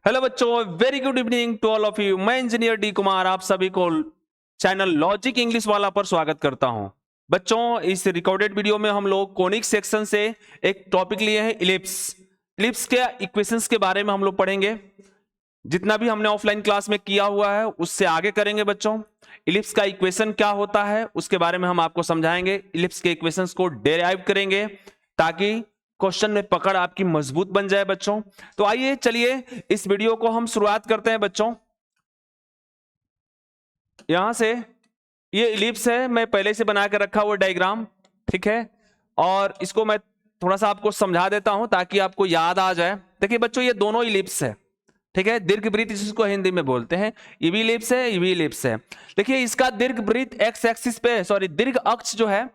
Hello बच्चों, very good evening to all of you. मैं engineer D Kumar आप सभी को चैनल लॉजिक इंग्लिश वाला पर स्वागत करता हूं। बच्चों, इस रिकॉर्डेड वीडियो में हम लोग कोनिक सेक्शन से एक टॉपिक लिए हैं इलिप्स। इलिप्स के इक्वेशंस के बारे में हम लोग पढ़ेंगे। जितना भी हमने ऑफलाइन क्लास में किया हुआ है उससे आगे करेंगे बच्चों। इलिप्स का इक्वेशन क्या होता है उसके बारे में हम आपको समझाएंगे। इलिप्स के इक्वेशंस को डेराइव करेंगे ताकि क्वेश्चन में पकड़ आपकी मजबूत बन जाए बच्चों। तो आइए चलिए इस वीडियो को हम शुरुआत करते हैं बच्चों। यहां से ये इलिप्स है, मैं पहले से बना के रखा हुआ डायग्राम, ठीक है। और इसको मैं थोड़ा सा आपको समझा देता हूं ताकि आपको याद आ जाए। देखिए बच्चों, ये दोनों इलिप्स है, ठीक है। दीर्घ वृत्त जिसको हिंदी में बोलते हैं, ये भी इलिप्स है, ये भी इलिप्स है। देखिए इसका दीर्घ वृत्त एक्स एक्सिस पे, सॉरी दीर्घ अक्ष जो है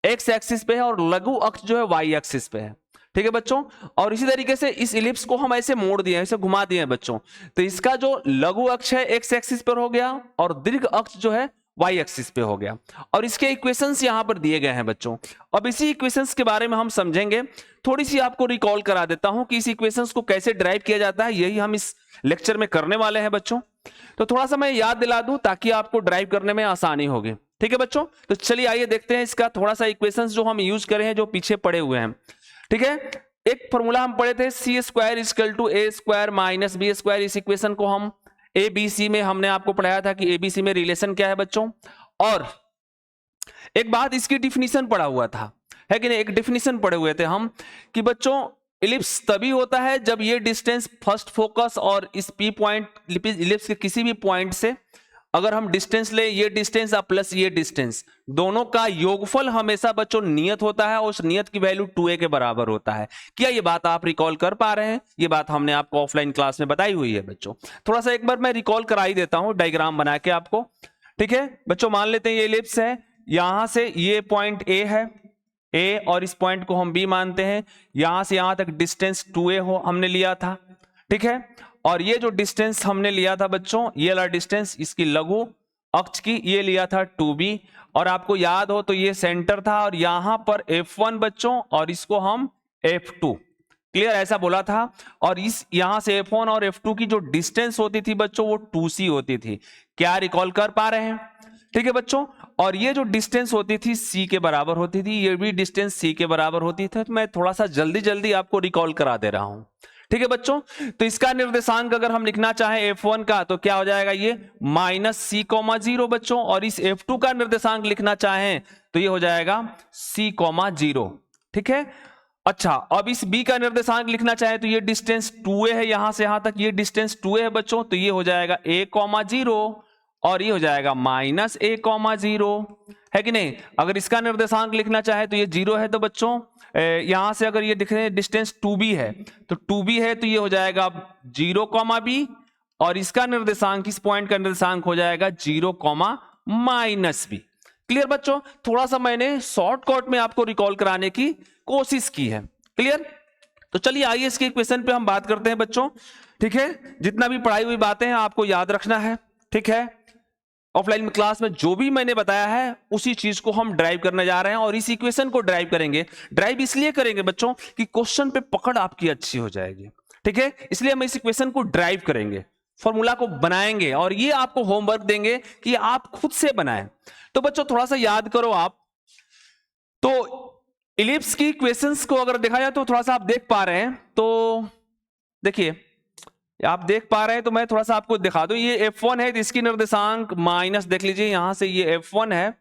एक्स एक्सिस पे है और लघु अक्ष जो है वाई एक्सिस पे है, ठीक है बच्चों। और इसी तरीके से इस इलिप्स को हम ऐसे मोड़ दिए, ऐसे घुमा दिए बच्चों। तो इसका जो लघु अक्ष है एक्स एक्सिस पर हो गया और दीर्घ अक्ष जो है वाई एक्सिस पे हो गया। और इसके इक्वेशंस यहां पर दिए गए हैं बच्चों। अब इसी इक्वेशंस के बारे में हम समझेंगे। थोड़ी सी आपको रिकॉल करा देता हूं कि इस इक्वेशंस को कैसे ड्राइव किया जाता है, यही हम इस लेक्चर में करने वाले हैं बच्चों। तो थोड़ा सा मैं याद दिला दूं ताकि आपको ड्राइव करने में आसानी होगी, ठीक है बच्चों। तो चलिए आइए देखते हैं इसका थोड़ा सा इक्वेशंस जो हम यूज करें हैं, जो पीछे पड़े हुए हैं, ठीक है। एक फॉर्मूला हम पढ़े थे, c square equal to a square minus B square. इस इक्वेशन को हम एबीसी में हमने आपको पढ़ाया था कि एबीसी में रिलेशन क्या है बच्चों। और एक बात, इसकी डिफिनीशन पढ़ा हुआ था, है कि नहीं। एक डिफिनीशन पढ़े हुए थे हम कि बच्चों इलिप्स तभी होता है जब ये डिस्टेंस फर्स्ट फोकस और इस पी पॉइंट इलिप्स के किसी भी पॉइंट से अगर हम डिस्टेंस ले, ये डिस्टेंस और प्लस ये डिस्टेंस, दोनों का योगफल हमेशा बच्चों नियत होता है और उस नियत की वैल्यू 2a के बराबर होता है। क्या ये बात आप रिकॉल कर पा रहे हैं? ये बात हमने आपको ऑफलाइन क्लास में बताई हुई है बच्चों। थोड़ा सा एक बार मैं रिकॉल करा ही देता हूं डायग्राम बना के आपको, ठीक है बच्चों। मान लेते हैं ये इलिप्स है, यहां से ये पॉइंट ए है, ए, और इस पॉइंट को हम बी मानते हैं। यहां से यहां तक डिस्टेंस 2a हो हमने लिया था, ठीक है। और ये जो डिस्टेंस हमने लिया था बच्चों, ये वाला डिस्टेंस इसकी लघु अक्ष की, ये लिया था 2b। और आपको याद हो तो ये सेंटर था और यहां पर f1 बच्चों और इसको हम f2, क्लियर, ऐसा बोला था। और इस यहां से f1 और f2 की जो डिस्टेंस होती थी बच्चों वो 2c होती थी। क्या रिकॉल कर पा रहे हैं? ठीक है बच्चों। और ये जो डिस्टेंस होती थी c के बराबर होती थी, ये भी डिस्टेंस c के बराबर होती थी। तो मैं थोड़ा सा जल्दी जल्दी आपको रिकॉल करा दे रहा हूं, ठीक है बच्चों। तो इसका निर्देशांक अगर हम लिखना चाहें f1 का तो क्या हो जाएगा, ये -c,0 बच्चों। और इस f2 का निर्देशांक लिखना चाहें तो ये हो जाएगा c,0, ठीक है। अच्छा, अब इस b का निर्देशांक लिखना चाहे तो ये डिस्टेंस 2a है, यहां से यहां तक ये डिस्टेंस 2a है बच्चों। तो ये हो जाएगा a,0 और ये हो जाएगा -a,0, है कि नहीं। अगर इसका निर्देशांक लिखना चाहे तो ये 0 है, तो बच्चों यहां से अगर ये दिख रहे हैं डिस्टेंस 2b है तो 2b है तो ये हो जाएगा 0,b। और इसका निर्देशांक, इस पॉइंट का निर्देशांक हो जाएगा 0,-b। क्लियर बच्चों। थोड़ा सा मैंने शॉर्टकट में आपको रिकॉल कराने की कोशिश की है, क्लियर। तो चलिए आइए इसके इक्वेशन पे हम बात करते हैं बच्चों, ठीक है। जितना भी पढ़ाई हुई बातें हैं आपको याद रखना है, ठीक है। ऑफलाइन क्लास में जो भी मैंने बताया है उसी चीज को हम ड्राइव करने जा रहे हैं और इस इक्वेशन को ड्राइव करेंगे। ड्राइव इसलिए करेंगे बच्चों कि क्वेश्चन पे पकड़ आपकी अच्छी हो जाएगी, ठीक है। इसलिए हम इस इक्वेशन को ड्राइव करेंगे, फॉर्मूला को बनाएंगे और ये आपको होमवर्क देंगे कि आप खुद से बनाएं। तो बच्चों थोड़ा सा याद करो आप। तो इलिप्स की इक्वेशंस को अगर देखा जाए तो थोड़ा सा आप देख पा रहे हैं, तो देखिए आप देख पा रहे हैं तो मैं थोड़ा सा आपको दिखा दूं। ये f1 है तो इसकी निर्देशांक माइनस, देख लीजिए यहां से ये f1 है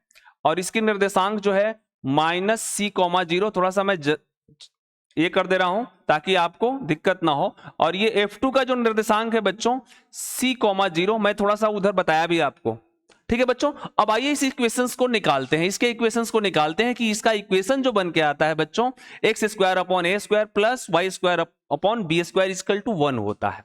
और इसकी निर्देशांक जो है -c,0। थोड़ा सा मैं ये कर दे रहा हूं ताकि आपको दिक्कत ना हो। और ये f2 का जो निर्देशांक है बच्चों c,0, मैं थोड़ा सा उधर बताया भी आपको, ठीक है बच्चों। अब आइए इस इक्वेशंस को निकालते हैं, इसके इक्वेशंस को निकालते हैं कि इसका इक्वेशन जो बन के आता है बच्चों x² plus y² equal to 1 होता है,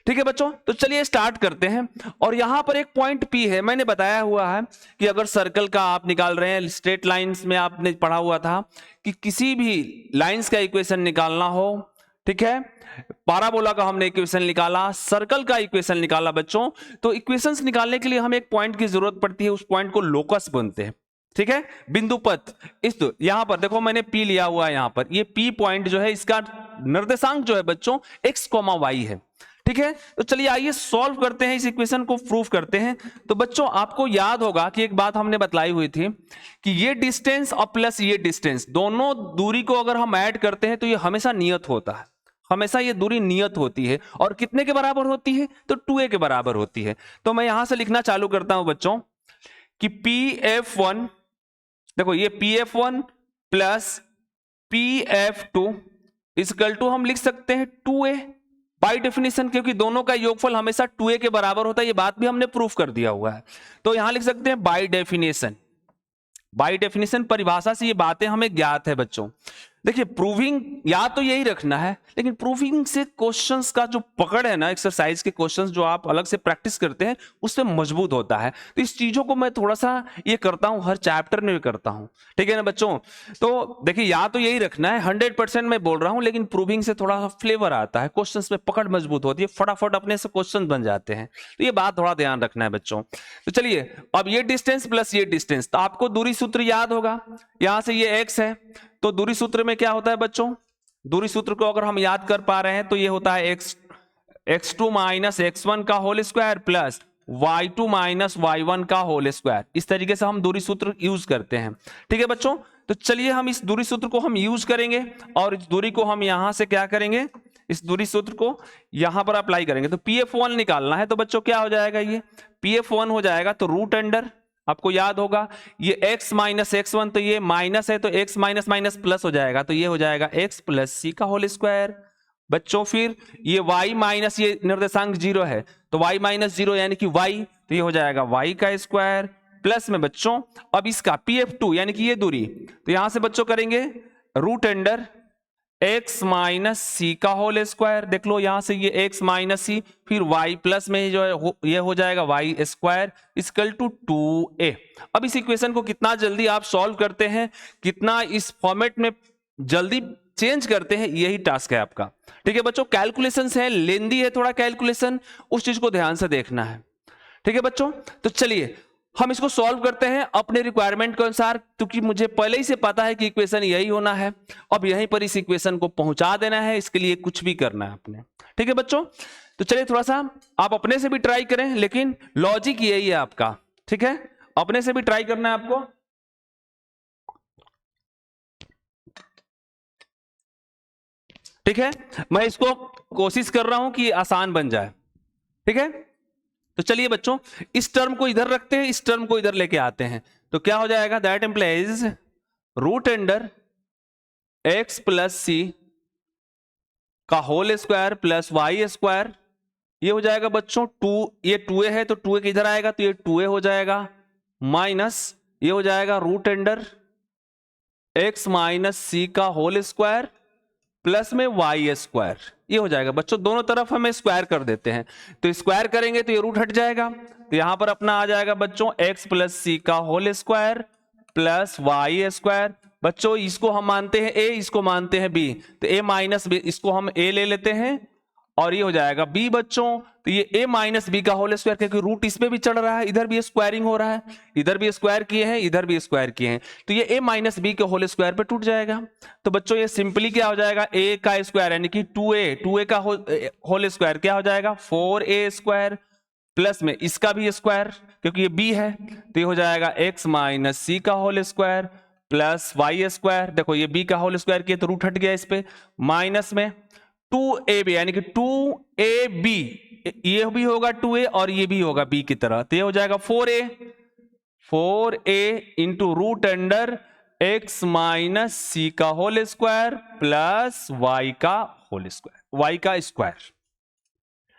ठीक है बच्चों। तो चलिए स्टार्ट करते हैं। और यहां पर एक पॉइंट P है, मैंने बताया हुआ है कि अगर सर्कल का आप निकाल रहे हैं, स्ट्रेट लाइंस में आपने पढ़ा हुआ था कि किसी भी लाइंस का इक्वेशन निकालना हो, ठीक है। पैराबोला का हमने इक्वेशन निकाला, सर्कल का इक्वेशन निकाला बच्चों। तो इक्वेशंस निकालने के लिए हमें एक पॉइंट की जरूरत पड़ती है, उस पॉइंट को लोकस बनते हैं, ठीक है, बिंदु पथ। इस तो यहां पर देखो मैंने P लिया हुआ है, यहां पर ये P पॉइंट जो है इसका निर्देशांक जो है बच्चों x, y है, ठीक है, तो चलिए आइए सॉल्व करते हैं, इस इक्वेशन को प्रूफ करते हैं। तो बच्चों आपको याद होगा कि एक बात हमने बतलाई हुई थी कि ये डिस्टेंस और प्लस ये डिस्टेंस, दोनों दूरी को अगर हम ऐड करते हैं तो ये हमेशा नियत होता है, हमेशा ये दूरी नियत होती है। और कितने के बराबर होती है? तो 2a के बराबर होती है। तो मैं यहां से लिखना चालू करता हूं बच्चों कि PF1, देखो ये PF1 plus PF2 equal to हम लिख सकते हैं 2a बाय डेफिनेशन, क्योंकि दोनों का योगफल हमेशा 2a के बराबर होता है, ये बात भी हमने प्रूफ कर दिया हुआ है। तो यहां लिख सकते हैं बाय डेफिनेशन, बाय डेफिनेशन परिभाषा से ये बातें हमें ज्ञात है बच्चों। देखिए प्रूविंग या तो यही रखना है, लेकिन प्रूविंग से क्वेश्चंस का जो पकड़ है ना, एक्सरसाइज के क्वेश्चंस जो आप अलग से प्रैक्टिस करते हैं उससे मजबूत होता है। तो इस चीजों को मैं थोड़ा सा ये करता हूं, हर चैप्टर में भी करता हूं, ठीक है ना बच्चों। तो देखिए या तो यही रखना है, 100% मैं बोल रहा हूं, लेकिन प्रूविंग से थोड़ा सा फ्लेवर आता है, क्वेश्चंस में पकड़ मजबूत होती है, फटाफट अपने से क्वेश्चन बन जाते हैं। तो ये बात थोड़ा ध्यान रखना है बच्चों। तो चलिए अब ये डिस्टेंस प्लस ये डिस्टेंस, तो आपको दूरी सूत्र याद होगा, यहां से ये x है, तो दूरी सूत्र में क्या होता है बच्चों? दूरी सूत्र को अगर हम याद कर पा रहे हैं तो ये होता है x2 माइनस x1 का whole square plus y2 minus y1 का होल स्क्वायर। इस तरीके से हम दूरी सूत्र यूज करते हैं, ठीक है बच्चों। तो चलिए हम इस दूरी सूत्र को हम यूज करेंगे और इस दूरी को हम यहां से क्या करेंगे, इस दूरी सूत्र को यहां पर अप्लाई करेंगे। तो PF1 निकालना है, तो बच्चों क्या हो जाएगा, ये PF1 हो जाएगा, तो रूट अंडर, आपको याद होगा ये x माइनस x1, तो ये माइनस है तो x माइनस माइनस प्लस हो जाएगा, तो ये हो जाएगा x प्लस सी का होल स्क्वायर। बच्चों फिर ये y माइनस, ये निर्देशांक 0 है तो y माइनस 0 यानी कि y, तो ये हो जाएगा y का स्क्वायर प्लस में बच्चों अब इसका PF2 यानी कि ये दूरी, तो यहां से बच्चों करेंगे रूट अंडर x माइनस सी का होल स्क्वायर। देख लो यहां से ये x माइनस सी, फिर y प्लस में जो है ये हो जाएगा y square equal to 2a। अब इस इक्वेशन को कितना जल्दी आप सॉल्व करते हैं, कितना इस फॉर्मेट में जल्दी चेंज करते हैं, यही टास्क है आपका, ठीक है बच्चों। कैलकुलेशंस है, लेंदी है थोड़ा कैलकुलेशन, उस चीज को ध्यान से देखना है, ठीक है बच्चों। तो चलिए हम इसको सॉल्व करते हैं अपने रिक्वायरमेंट के अनुसार, क्योंकि मुझे पहले ही से पता है कि इक्वेशन यही होना है, अब यहीं पर इस इक्वेशन को पहुंचा देना है, इसके लिए कुछ भी करना है अपने, ठीक है बच्चों। तो चलिए थोड़ा सा आप अपने से भी ट्राई करें, लेकिन लॉजिक यही है आपका, ठीक है, अपने से भी ट्राई करना है आपको। ठीक है, मैं इसको कोशिश कर रहा हूं कि आसान बन जाए, ठीक है। तो चलिए बच्चों इस टर्म को इधर रखते हैं, इस टर्म को इधर लेके आते हैं, तो क्या हो जाएगा, that implies root under x plus सी का whole square plus Y square. ये हो जाएगा बच्चों 2, ये 2a है तो 2a किधर आएगा, तो ये 2a हो जाएगा माइनस ये हो जाएगा रूट अंडर x माइनस सी का होल स्क्वायर प्लस में वाई स्क्वायर। ये हो जाएगा बच्चों, दोनों तरफ हमें स्क्वायर कर देते हैं, तो स्क्वायर करेंगे तो ये रूट हट जाएगा, तो यहां पर अपना आ जाएगा बच्चों x प्लस सी का whole square plus Y square. बच्चों इसको हम मानते हैं a, इसको मानते हैं b, तो a माइनस b, इसको हम a ले लेते हैं और ये हो जाएगा b बच्चों। तो ये a माइनस बी का होल स्क्वायर, क्योंकि रूट इस पे भी चढ़ रहा है, इधर भी स्क्वायरिंग हो रहा है, इधर भी स्क्वायर किए हैं, इधर भी स्क्वायर किए हैं, तो ये a माइनस बी के होल स्क्वायर पे टूट जाएगा। तो बच्चों ये सिंपली क्या हो जाएगा, a का स्क्वायर यानी कि 2a का होल स्क्वायर क्या हो जाएगा 4a स्क्वायर प्लस में इसका भी स्क्वायर, क्योंकि ये b है, तो ये हो जाएगा x माइनस सी का whole square plus Y square. देखो ये b का होल स्क्वायर किया तो रूट हट गया इस पे, माइनस में 2ab यानी कि 2ab, ये भी होगा 2a और ये भी होगा b की तरह, तो ये हो जाएगा 4a into root under x minus सी का होल स्क्वायर प्लस y का होल स्क्वायर, y का स्क्वायर।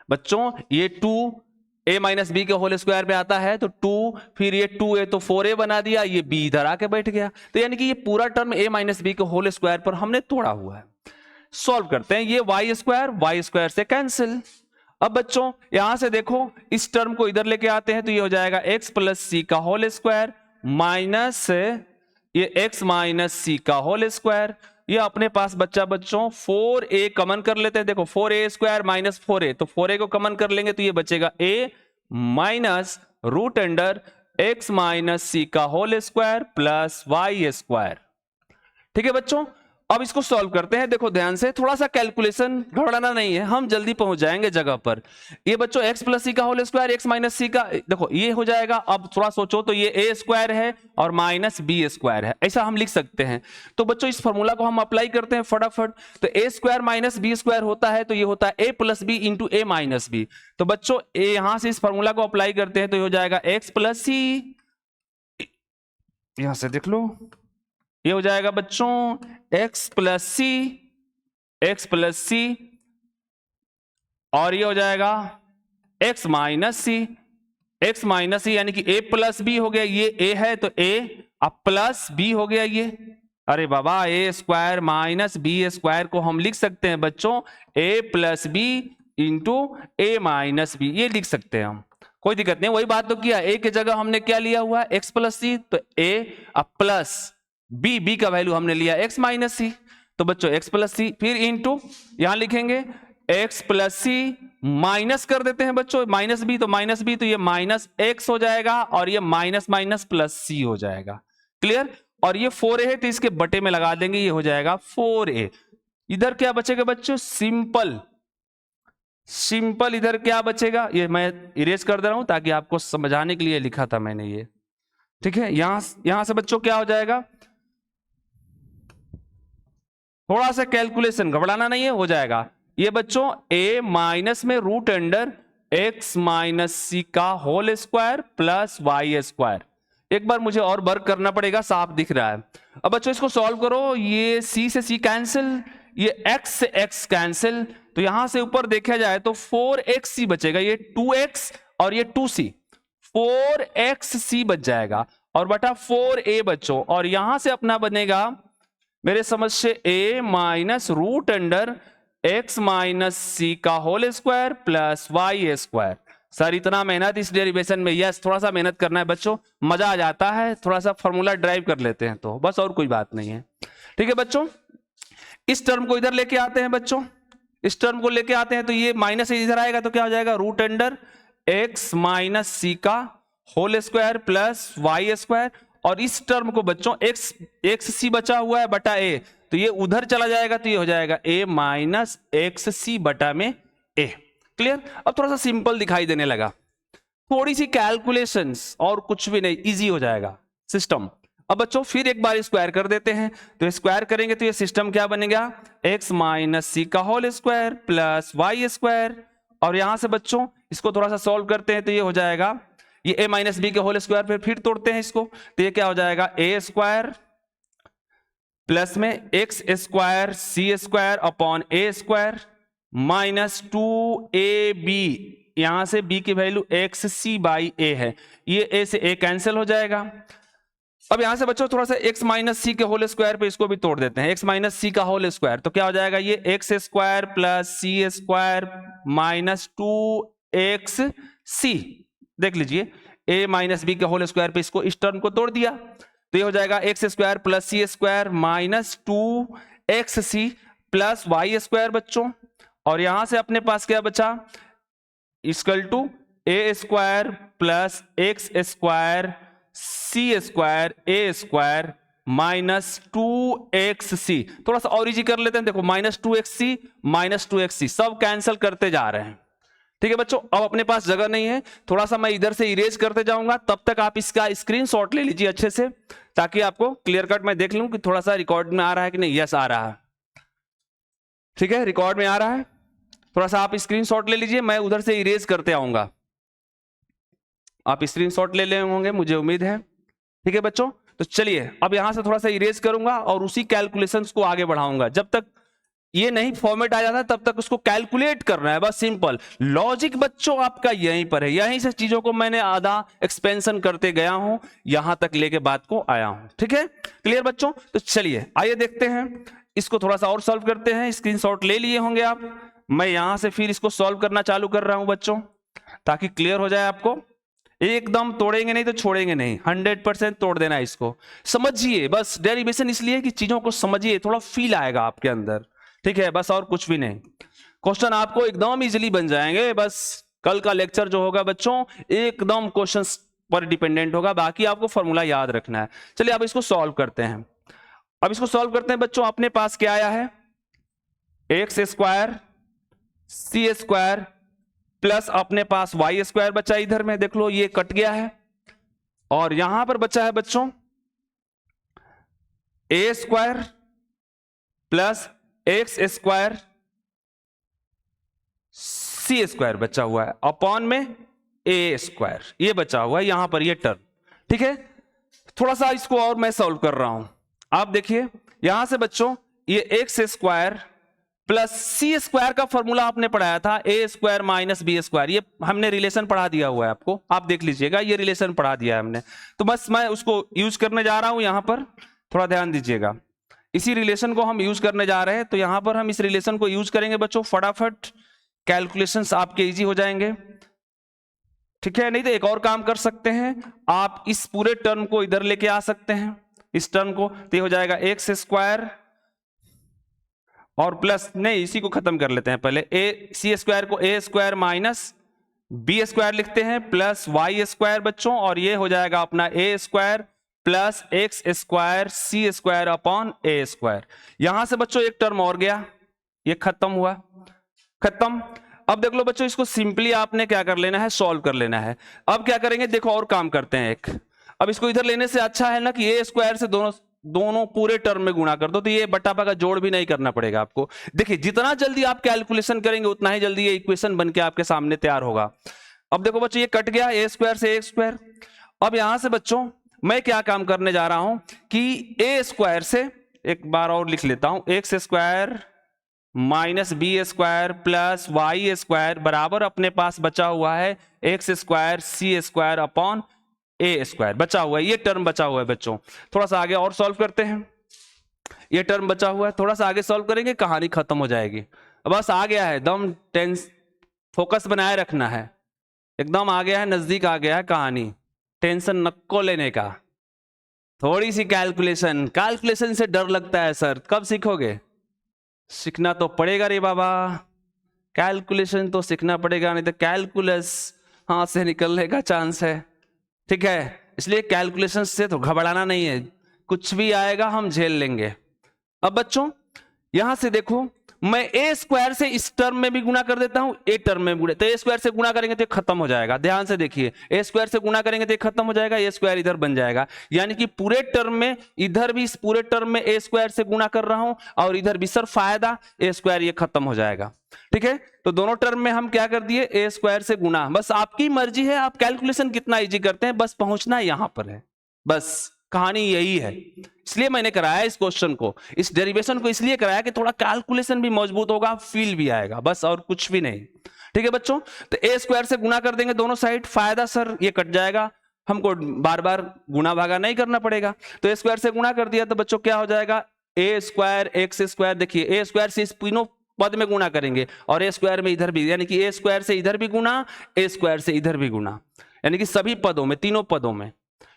बच्चों ये 2a माइनस बी के होल स्क्वायर में आता है तो 2, फिर ये 2a तो 4a बना दिया, ये b इधर आके बैठ गया, तो यानी कि ये पूरा टर्म a माइनस बी के होल स्क्वायर पर हमने तोड़ा हुआ है। सॉल्व करते हैं, ये वाई स्क्वायर से कैंसिल। अब बच्चों यहां से देखो इस टर्म को इधर लेके आते हैं, तो ये हो जाएगा x प्लस सी का होल स्क्वायर माइनस ये x माइनस सी का होल स्क्वायर। ये अपने पास बच्चा बच्चों 4a कॉमन कर लेते हैं, देखो 4a स्क्वायर माइनस 4a, तो 4a को कॉमन कर लेंगे तो ये बचेगा a minus root under x minus सी का whole square plus Y square. ठीक है बच्चों, अब इसको सॉल्व करते हैं। देखो ध्यान से, थोड़ा सा कैलकुलेशन, घबराना नहीं है, हम जल्दी पहुंच जाएंगे जगह पर। ये बच्चों x प्लस सी का होल स्क्वायर, x माइनस सी का, देखो ये हो जाएगा। अब थोड़ा सोचो तो ये a स्क्वायर है और माइनस बी स्क्वायर है, ऐसा हम लिख सकते हैं। तो बच्चों इस फॉर्मूला को हम अप्लाई करते हैं फटाफट। तो a square minus B square होता है, तो ये होता है a plus B into A minus B. तो बच्चों यहां से इस फॉर्मूला को अप्लाई करते हैं तो ये हो जाएगा x प्लस सी, यहां से देख लो, ये हो जाएगा बच्चों x प्लस सी, और ये हो जाएगा x माइनस सी, यानी कि a प्लस बी हो गया, ये a है तो a, अब प्लस b हो गया ये। अरे बाबा, a square minus B square को हम लिख सकते हैं बच्चों a plus B into A minus B, ये लिख सकते हैं हम, कोई दिक्कत नहीं। वही बात तो किया, a की जगह हमने क्या लिया हुआ है x प्लस सी, तो a अब प्लस b का वैल्यू हमने लिया x माइनस सी, तो बच्चों x प्लस सी, फिर इंटू यहां लिखेंगे x प्लस सी, माइनस कर देते हैं बच्चों माइनस बी, तो माइनस बी, तो ये माइनस x हो जाएगा और ये माइनस माइनस प्लस सी हो जाएगा। क्लियर? और ये 4a है तो इसके बटे में लगा देंगे, ये हो जाएगा 4a। इधर क्या बचेगा बच्चों? सिंपल इधर क्या बचेगा, ये मैं इरेज कर दे रहा हूं ताकि आपको समझाने के लिए लिखा था मैंने ये, ठीक है। यहां से बच्चों क्या हो जाएगा, थोड़ा सा कैलकुलेशन, घबराना नहीं है, हो जाएगा। ये बच्चों a माइनस में रूट अंडर x माइनस सी का whole square plus Y square. एक बार मुझे और वर्क करना पड़ेगा, साफ दिख रहा है। अब बच्चों इसको सॉल्व करो, ये c से c कैंसिल, ये x से x कैंसिल, तो यहां से ऊपर देखा जाए तो 4xc बचेगा, ये 2x और ये 2c, 4xc बच जाएगा और बटा 4a बच्चों, और यहां से अपना बनेगा मेरे समझ से a minus root under x minus सी का whole square plus Y square. Sir इतना मेहनत इस डेरिवेशन में? यस, थोड़ा सा मेहनत करना है बच्चों, मजा आ जाता है, थोड़ा सा फॉर्मूला ड्राइव कर लेते हैं तो बस, और कोई बात नहीं है। ठीक है बच्चों, इस टर्म को इधर लेके आते हैं बच्चों, इस टर्म को लेके आते हैं तो ये माइनस इधर आएगा तो क्या हो जाएगा, रूट अंडर x माइनस सी का whole square plus Y square, और इस टर्म को बच्चों एक्स सी बचा हुआ है बटा ए, तो ये उधर चला जाएगा तो ये हो जाएगा a माइनस एक्स सी बटा में a। क्लियर? अब थोड़ा सा सिंपल दिखाई देने लगा, थोड़ी सी कैलकुलेशंस और कुछ भी नहीं, इजी हो जाएगा सिस्टम। अब बच्चों फिर एक बार स्क्वायर कर देते हैं, तो स्क्वायर करेंगे तो ये सिस्टम क्या बनेगा, x माइनस सी का whole square plus Y square, और यहां से बच्चों इसको थोड़ा सा सॉल्व करते हैं तो ये हो जाएगा, ये a माइनस बी के होल स्क्वायर पे फिर तोड़ते हैं इसको, तो ये क्या हो जाएगा, a स्क्वायर प्लस में एक्स स्क्वायर सी स्क्वायर अपॉन ए स्क्वायर माइनस 2ab, यहां से b की वैल्यू एक्स सी बाई ए है, ये a से a कैंसिल हो जाएगा। अब यहां से बच्चों थोड़ा सा x माइनस सी के होल स्क्वायर पे इसको भी तोड़ देते हैं, x माइनस सी का होल स्क्वायर, तो क्या हो जाएगा, ये x square plus c square minus 2xc। देख लीजिए, a माइनस बी के होल स्क्वायर पे इसको, इस टर्म को तोड़ दिया तो ये हो जाएगा x square plus c square minus 2xc plus Y square बच्चों, और यहां से अपने पास क्या बचा, equal to a square plus x square C square a square minus 2xc। थोड़ा सा और इजी कर लेते हैं, देखो माइनस 2xc सब कैंसिल करते जा रहे हैं। ठीक है बच्चों, अब अपने पास जगह नहीं है, थोड़ा सा मैं इधर से इरेज करते जाऊंगा, तब तक आप इसका स्क्रीनशॉट ले लीजिए अच्छे से, ताकि आपको क्लियर कट मैं देख लूं कि थोड़ा सा रिकॉर्ड में आ रहा है कि नहीं। यस आ रहा है, ठीक है, रिकॉर्ड में आ रहा है। थोड़ा सा आप स्क्रीनशॉट ले लीजिए, मैं उधर से इरेज करते आऊंगा, आप स्क्रीनशॉट ले ले होंगे मुझे उम्मीद है। ठीक है बच्चों, तो चलिए अब यहां से थोड़ा सा इरेज करूंगा और उसी कैलकुलेशंस को आगे बढ़ाऊंगा। जब तक ये नहीं फॉर्मेट आ जाता तब तक उसको कैलकुलेट करना है, बस सिंपल लॉजिक बच्चों आपका यहीं पर है, यहीं से चीजों को मैंने आधा एक्सपेंशन करते गया हूं, यहां तक लेके बात को आया हूं। ठीक है, क्लियर बच्चों? तो चलिए आइए देखते हैं, इसको थोड़ा सा और सॉल्व करते हैं। स्क्रीनशॉट ले लिए होंगे आप, मैं यहां से फिर इसको सॉल्व करना चालू कर रहा हूं बच्चों, ताकि क्लियर हो जाए आपको। एकदम तोड़ेंगे नहीं तो छोड़ेंगे नहीं, 100% तोड़ देना है इसको, समझिए बस। डेरिवेशन इसलिए कि चीजों को समझिए, थोड़ा फील आएगा आपके अंदर, ठीक है, बस और कुछ भी नहीं। क्वेश्चन आपको एकदम इजीली बन जाएंगे, बस कल का लेक्चर जो होगा बच्चों एकदम क्वेश्चंस पर डिपेंडेंट होगा, बाकी आपको फॉर्मूला याद रखना है। चलिए अब इसको सॉल्व करते हैं। अब इसको सॉल्व करते हैं बच्चों। अपने पास क्या आया है, एक्स स्क्वायर सी स्क्वायर प्लस अपने पास वाई स्क्वायर बचा इधर में, देख लो ये कट गया है, और यहां पर बचा है बच्चों a square plus x square C square बचा हुआ है अपॉन में ए स्क्वायर, ये बचा हुआ है यहां पर ये टर्म। ठीक है, थोड़ा सा इसको और मैं सॉल्व कर रहा हूं। आप देखिए यहां से बच्चों ये x square plus c square का फॉर्मूला आपने पढ़ाया था, ए स्क्वायर माइनस बी स्क्वायर, ये हमने रिलेशन पढ़ा दिया हुआ है आपको, आप देख लीजिएगा ये रिलेशन पढ़ा दिया है हमने। तो बस मैं उसको यूज करने जा रहा हूं यहां पर, थोड़ा ध्यान दीजिएगा। इसी रिलेशन को हम यूज करने जा रहे हैं, तो यहां पर हम इस रिलेशन को यूज करेंगे बच्चों, फटाफट कैलकुलेशंस आपके इजी हो जाएंगे। ठीक है, नहीं तो एक और काम कर सकते हैं, आप इस पूरे टर्म को इधर लेके आ सकते हैं, इस टर्म को, तो ये हो जाएगा एक्स स्क्वायर और प्लस, नहीं इसी को खत्म कर लेते हैं पहले, ए सी स्क्वायर को ए स्क्वायर माइनस बी स्क्वायर लिखते हैं प्लस वाई स्क्वायर बच्चों, और ये हो जाएगा अपना ए स्क्वायर प्लस एक्स स्क्वायर सी स्क्वायर अपॉन ए स्क्वायर। यहां से बच्चों एक टर्म और गया, ये खत्म हुआ, खत्म। अब देख लो बच्चों इसको सिंपली आपने क्या कर लेना है, सॉल्व कर लेना है। अब क्या करेंगे, देखो और काम करते हैं एक। अब इसको इधर लेने से अच्छा है ना कि ए स्क्वायर से दोनों पूरे टर्म में गुणा कर दो, तो ये बटा का जोड़ भी नहीं करना पड़ेगा आपको। देखिए जितना जल्दी आप कैलकुलेशन करेंगे उतना ही जल्दी ये इक्वेशन बन के आपके सामने तैयार होगा। अब देखो बच्चों ये कट गया ए स्क्वायर से ए स्क्वायर। अब यहां से बच्चों मैं क्या काम करने जा रहा हूं कि ए स्क्वायर से एक बार और लिख लेता हूं, X square minus B square plus Y square बराबर अपने पास बचा हुआ है एक्स स्क्वायर सी स्क्वायर अपॉन ए स्क्वायर बचा हुआ है, ये टर्म बचा हुआ है बच्चों। थोड़ा सा आगे और सॉल्व करते हैं, ये टर्म बचा हुआ है, थोड़ा सा आगे सॉल्व करेंगे, कहानी खत्म हो जाएगी। बस आ गया है, एकदम टेंस फोकस बनाए रखना है, एकदम आ गया है, नजदीक आ गया है कहानी, टेंशन नको लेने का। थोड़ी सी कैलकुलेशन से डर लगता है सर, कब सीखोगे? सीखना तो पड़ेगा रे बाबा, कैलकुलेशन तो सीखना पड़ेगा, नहीं तो कैलकुलस हाथ से निकलने का चांस है। ठीक है, इसलिए कैलकुलेशन से तो घबराना नहीं है, कुछ भी आएगा हम झेल लेंगे। अब बच्चों यहां से देखो, मैं ए स्क्वायर से इस टर्म में भी गुणा कर देता हूं, ए टर्म में गुणा, तो ए स्क्वायर से गुणा करेंगे तो खत्म हो जाएगा। ध्यान से देखिए, ए स्क्वायर से गुणा करेंगे तो खत्म हो जाएगा, ए स्क्वायर इधर बन जाएगा, यानी कि पूरे टर्म में इधर भी, इस पूरे टर्म में ए स्क्वायर से गुणा कर रहा हूं और इधर भी सर फायदा ए स्क्वायर, ये खत्म हो जाएगा। ठीक है, तो दोनों टर्म में हम क्या कर दिए, ए स्क्वायर से गुणा। बस आपकी मर्जी है, आप कैलकुलेशन कितना इजी करते हैं, बस पहुंचना यहां पर है, बस कहानी यही है। इसलिए मैंने कराया इस क्वेश्चन को, इस डेरिवेशन को इसलिए कराया कि थोड़ा कैलकुलेशन भी मजबूत होगा, फील भी आएगा, बस और कुछ भी नहीं। ठीक है बच्चों, तो ए स्क्वायर से गुणा कर देंगे दोनों साइड, फायदा सर ये कट जाएगा, हमको बार बार गुणा भागा नहीं करना पड़ेगा। तो ए स्क्वायर से गुणा कर दिया तो बच्चों क्या हो जाएगा, ए स्क्वायर एक्स स्क्वायर, देखिए ए स्क्वायर से इस तीनों पद में गुणा करेंगे और ए स्क्वायर में इधर भी, यानी कि ए स्क्वायर से इधर भी गुणा, ए स्क्वायर से इधर भी गुणा, यानी कि सभी पदों में, तीनों पदों में।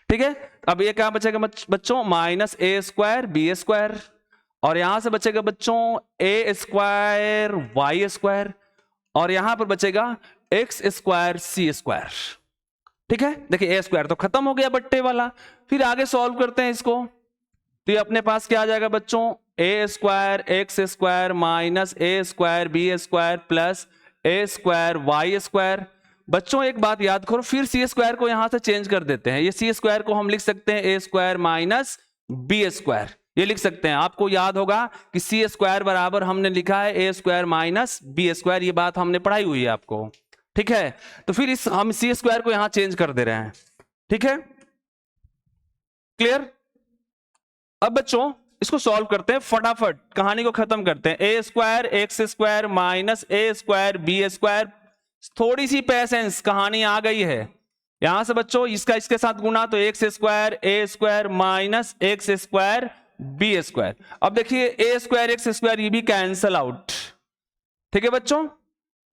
ठीक है, अब ये क्या बचेगा बच्चों, माइनस ए स्क्वायर बी स्क्वायर, और यहां से बचेगा बच्चों ए स्क्वायर वाई स्क्वायर, और यहां पर बचेगा एक्स स्क्वायर सी स्क्वायर। ठीक है, देखिए ए स्क्वायर तो खत्म हो गया बट्टे वाला, फिर आगे सॉल्व करते हैं इसको, तो ये अपने पास क्या आ जाएगा बच्चों, a square x square minus A square B square plus A square y square. बच्चों एक बात याद करो, फिर सी स्क्वायर को यहां से चेंज कर देते हैं, ये सी स्क्वायर को हम लिख सकते हैं ए स्क्वायर माइनस बी स्क्वायर, ये लिख सकते हैं। आपको याद होगा कि सी स्क्वायर बराबर हमने लिखा है ए स्क्वायर माइनस बी स्क्वायर, ये बात हमने पढ़ाई हुई है आपको। ठीक है, तो फिर इस हम सी स्क्वायर को यहां चेंज कर दे रहे हैं। ठीक है, क्लियर? अब बच्चों इसको सॉल्व करते हैं, फटाफट कहानी को खत्म करते हैं। ए स्क्वायर एक्स स्क्वायर माइनस ए स्क्वायर बी स्क्वायर, थोड़ी सी पेशेंस, कहानी आ गई है। यहां से बच्चों इसका इसके साथ गुणा, तो x square a square minus x square B square. अब देखिए ए स्क्वायर एक्स स्क्वायर ये भी कैंसल आउट। ठीक है बच्चों,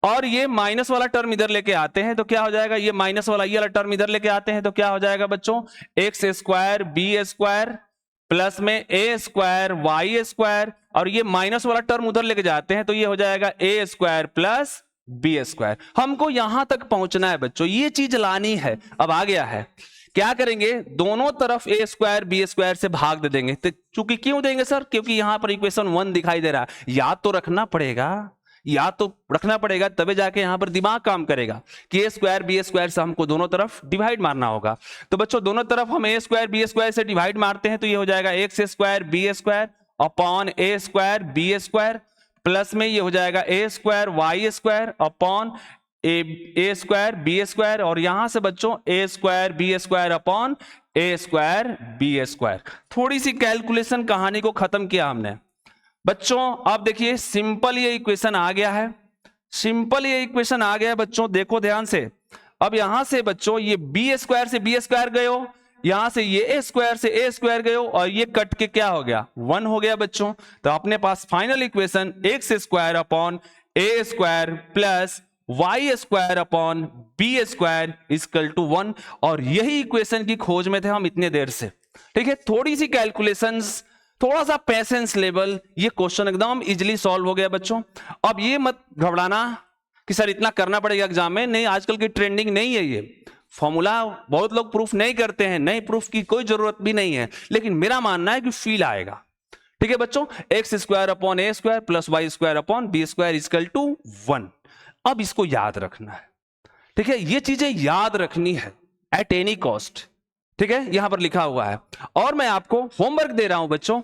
और ये माइनस वाला टर्म इधर लेके आते हैं तो क्या हो जाएगा, ये माइनस वाला ये वाला टर्म इधर लेके आते हैं तो क्या हो जाएगा बच्चों, X square B square plus में ए स्क्वायर वाई स्क्वायर, और ये माइनस वाला टर्म उधर लेके जाते हैं तो ये हो जाएगा a square plus B square. हमको यहां तक पहुंचना है बच्चों, ये चीज लानी है। अब आ गया है क्या करेंगे, दोनों तरफ ए स्क्वायर बी स्क्वायर से भाग दे देंगे। तो चूंकि क्यों देंगे सर, क्योंकि यहां पर इक्वेशन 1 दिखाई दे रहा है, याद तो रखना पड़ेगा, याद तो रखना पड़ेगा, तबे जाके यहां पर दिमाग काम करेगा कि ए स्क्वायर बी स्क्वायर से हमको दोनों तरफ डिवाइड मारना होगा। तो बच्चों दोनों तरफ हम ए स्क्वायर बी स्क्वायर से डिवाइड मारते हैं तो ये हो जाएगा x square B square upon ए स्क्वायर बी स्क्वायर, प्लस में ये हो जाएगा a square y square upon A square B square, और यहां से बच्चों a square B square upon A square B square. थोड़ी सी कैलकुलेशन, कहानी को खत्म किया हमने बच्चों। अब देखिए सिंपल ये इक्वेशन आ गया है, सिंपल ये इक्वेशन आ गया है बच्चों, देखो ध्यान से। अब यहां से बच्चों ये बी स्क्वायर से बी स्क्वायर गए हो, यहां से ये ए स्क्वायर गए हो, और ये कट के क्या हो गया 1 हो गया बच्चों। तो अपने पास final equation x square upon A square plus Y square upon B square equal to 1, और यही इक्वेशन की खोज में थे हम इतने देर से। ठीक है, थोड़ी सी कैलकुलेशंस, थोड़ा सा पेशेंस लेवल, ये क्वेश्चन एकदम इजीली सॉल्व हो गया बच्चों। अब ये मत घबराना कि सर इतना करना पड़ेगा एग्जाम में, नहीं, आजकल की ट्रेंडिंग नहीं है ये फॉर्मूला, बहुत लोग प्रूफ नहीं करते हैं, नहीं प्रूफ की कोई जरूरत भी नहीं है, लेकिन मेरा मानना है कि फील आएगा। ठीक है बच्चों, X square upon A square plus Y square upon B square equal to 1। अब इसको याद रखना है, ठीक है, ये चीजें याद रखनी है एट एनी कॉस्ट। ठीक है, यहां पर लिखा हुआ है, और मैं आपको होमवर्क दे रहा हूं बच्चों।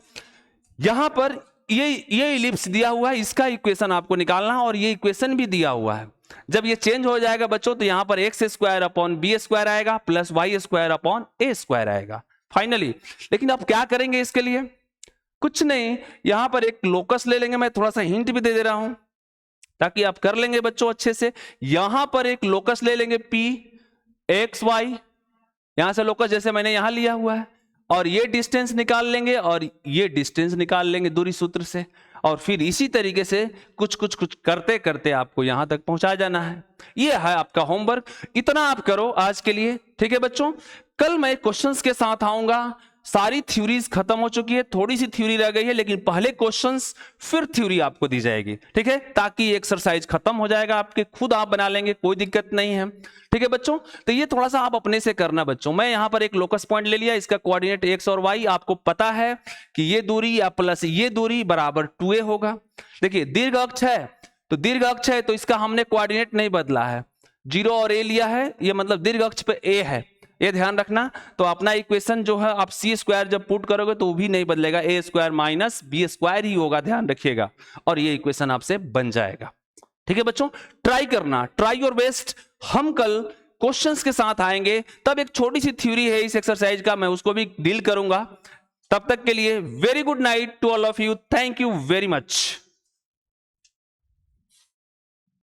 यहां पर ये इलिप्स दिया हुआ है, इसका इक्वेशन आपको निकालना है, और ये इक्वेशन भी दिया हुआ है। जब ये चेंज हो जाएगा बच्चों तो यहां पर X square upon B square आएगा प्लस वाई स्क्वायर अपॉन ए स्क्वायर आएगा फाइनली। लेकिन अब क्या करेंगे इसके लिए, कुछ नहीं, यहां पर एक लोकस ले लेंगे, मैं थोड़ा सा हिंट भी दे रहा हूं ताकि आप कर लेंगे बच्चों अच्छे से। यहां पर एक लोकस ले लेंगे पी एक्स वाई, यहां से लोकस जैसे मैंने यहां लिया हुआ है, और ये डिस्टेंस निकाल लेंगे और ये डिस्टेंस निकाल लेंगे दूरी सूत्र से, और फिर इसी तरीके से कुछ करते करते आपको यहां तक पहुंचा जाना है। ये है आपका होमवर्क, इतना आप करो आज के लिए। ठीक है बच्चों, कल मैं क्वेश्चंस के साथ आऊंगा। सारी थ्योरीज खत्म हो चुकी है, थोड़ी सी थ्योरी रह गई है, लेकिन पहले क्वेश्चंस फिर थ्योरी आपको दी जाएगी। ठीक है, ताकि एक्सरसाइज खत्म हो जाएगा आपके, खुद आप बना लेंगे, कोई दिक्कत नहीं है। ठीक है बच्चों, तो ये थोड़ा सा आप अपने से करना बच्चों। मैं यहां पर एक लोकस पॉइंट ले लिया, इसका कोऑर्डिनेट एक्स और वाई, आपको पता है कि ये दूरी या प्लस ये दूरी बराबर 2a होगा। देखिए दीर्घ अक्ष है, तो दीर्घ अक्ष है तो इसका हमने कोऑर्डिनेट नहीं बदला है, 0 और a लिया है, ये मतलब दीर्घ अक्ष पे a है, ये ध्यान रखना। तो अपना इक्वेशन जो है आप सी स्क्वायर जब पुट करोगे तो वो भी नहीं बदलेगा, ए स्क्वायर माइनस बी स्क्वायर ही होगा, ध्यान रखिएगा, और ये इक्वेशन आपसे बन जाएगा। ठीक है बच्चों, ट्राई करना, ट्राई योर बेस्ट। हम कल क्वेश्चंस के साथ आएंगे, तब एक छोटी सी थ्योरी है इस एक्सरसाइज का, मैं उसको भी डील करूंगा। तब तक के लिए very good night to all of you, thank you very much.